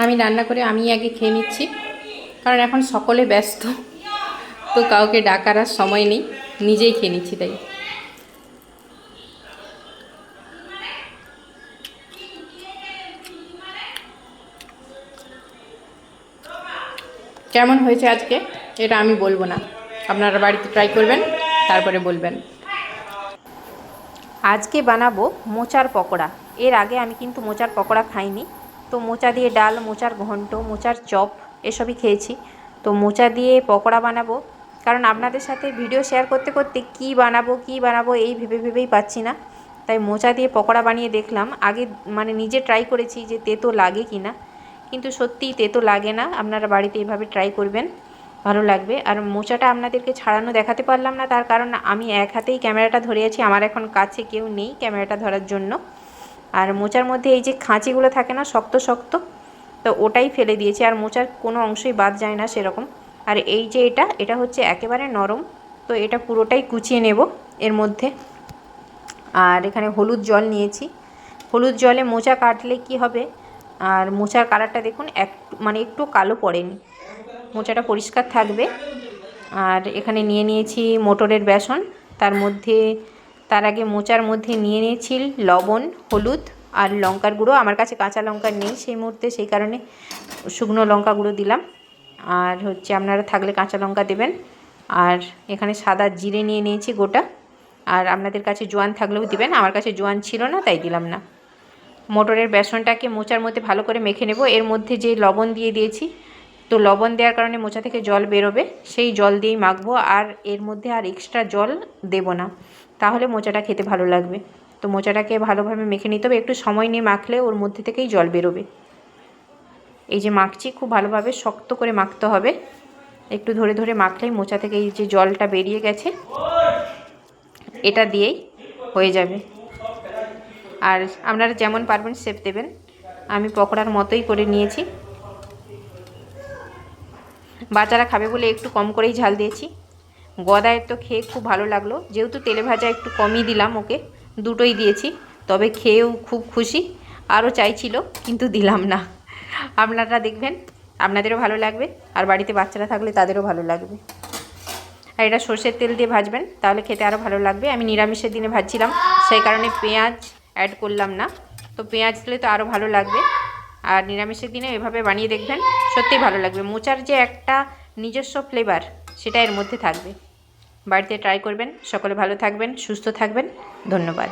আমি রান্না করে আমি আগে খেয়ে নিচ্ছি, কারণ এখন সকলে ব্যস্ত, তো কাউকে ডাকার আর সময় নেই, নিজেই খেয়ে নিচ্ছি তাই। কেমন হয়েছে আজকে এটা আমি বলবো না, আপনারা বাড়িতে ট্রাই করবেন, তারপরে বলবেন। আজকে বানাবো মোচার পকোড়া। এর আগে আমি কিন্তু মোচার পকোড়া খাইনি। তো মোচা দিয়ে ডাল, মোচার ঘন্ট, মোচার চপ এসবই খেয়েছি। তো মোচা দিয়ে পকোড়া বানাবো, কারণ আপনাদের সাথে ভিডিও শেয়ার করতে করতে কী বানাবো এই ভেবে ভেবেই পাচ্ছি না। তাই মোচা দিয়ে পকোড়া বানিয়ে দেখলাম। আগে মানে নিজে ট্রাই করেছি যে তেতো লাগে কি না, কিন্তু সত্যিই তেতো লাগে না। আপনারা বাড়িতে এভাবে ট্রাই করবেন, ভালো লাগবে। আর মোচাটা আপনাদেরকে ছাড়ানো দেখাতে পারলাম না, তার কারণ আমি এক হাতেই ক্যামেরাটা ধরে আছি, আমার এখন কাছে কেউ নেই ক্যামেরাটা ধরার জন্য। আর মোচার মধ্যে এই যে খাঁচিগুলো থাকে না, শক্ত শক্ত, তো ওটাই ফেলে দিয়েছি। আর মোচার কোনো অংশই বাদ যায় না সেরকম। আর এই যে এটা হচ্ছে একেবারে নরম, তো এটা পুরোটাই কুচিয়ে নেব এর মধ্যে। আর এখানে হলুদ জল নিয়েছি। হলুদ জলে মোচা কাটলে কি হবে, আর মোচার কালারটা দেখুন একটু কালো পড়েনি, মোচাটা পরিষ্কার থাকবে। আর এখানে নিয়ে নিয়েছি মটরের বেসন, তার আগে মোচার মধ্যে নিয়ে নিয়েছি লবণ, হলুদ আর লঙ্কার গুঁড়ো। আমার কাছে কাঁচা লঙ্কা নেই সেই মুহূর্তে, সেই কারণে শুকনো লঙ্কা গুঁড়ো দিলাম। আর হচ্ছে আপনারা থাকলে কাঁচা লঙ্কা দেবেন। আর এখানে সাদা জিরে নিয়ে নিয়েছি গোটা। আর আপনাদের কাছে জোয়ান থাকলেও দিবেন, আমার কাছে জোয়ান ছিল না তাই দিলাম না। মটরের বেসনটাকে মোচার মধ্যে ভালো করে মেখে নেব। এর মধ্যে যে লবণ দিয়ে দিয়েছি, তো লবণ দেওয়ার কারণে মোচা থেকে জল বেরোবে, সেই জল দিয়েই মাখবো। আর এর মধ্যে আর এক্সট্রা জল দেব না, তাহলে মোচাটা খেতে ভালো লাগবে। তো মোচাটাকে ভালোভাবে মেখে নিতে হবে, একটু সময় নিয়ে মাখলে ওর মধ্যে থেকেই জল বেরোবে। এই যে মাখছি, খুব ভালোভাবে শক্ত করে মাখতে হবে, একটু ধরে ধরে মাখলেই মোচা থেকে এই যে জলটা বেরিয়ে গেছে এটা দিয়েই হয়ে যাবে। আর আপনারা যেমন পারবেন শেপ দেবেন, আমি পকোড়ার মতোই করে নিয়েছি। বাচ্চারা খাবে বলে একটু কম করেই ঝাল দিয়েছি। গদায়ের তো খেয়ে খুব ভালো লাগলো, যেহেতু তেলে ভাজা একটু কমই দিলাম ওকে, দুটোই দিয়েছি, তবে খেয়েও খুব খুশি। আরও চাইছিল কিন্তু দিলাম না। আপনারা দেখবেন, আপনাদেরও ভালো লাগবে, আর বাড়িতে বাচ্চারা থাকলে তাদেরও ভালো লাগবে। আর এটা সর্ষের তেল দিয়ে ভাজবেন, তাহলে খেতে আরও ভালো লাগবে। আমি নিরামিষের দিনে ভাজছিলাম, সেই কারণে পেঁয়াজ অ্যাড করলাম না, তো পেঁয়াজ দিলে তো আরও ভালো লাগবে। আর নিরামিষের দিনে এভাবে বানিয়ে দেখবেন, সত্যিই ভালো লাগবে। মোচার যে একটা নিজস্ব ফ্লেভার, সেটা এর মধ্যে থাকবে। বাড়িতে ট্রাই করবেন। সকলে ভালো থাকবেন, সুস্থ থাকবেন। ধন্যবাদ।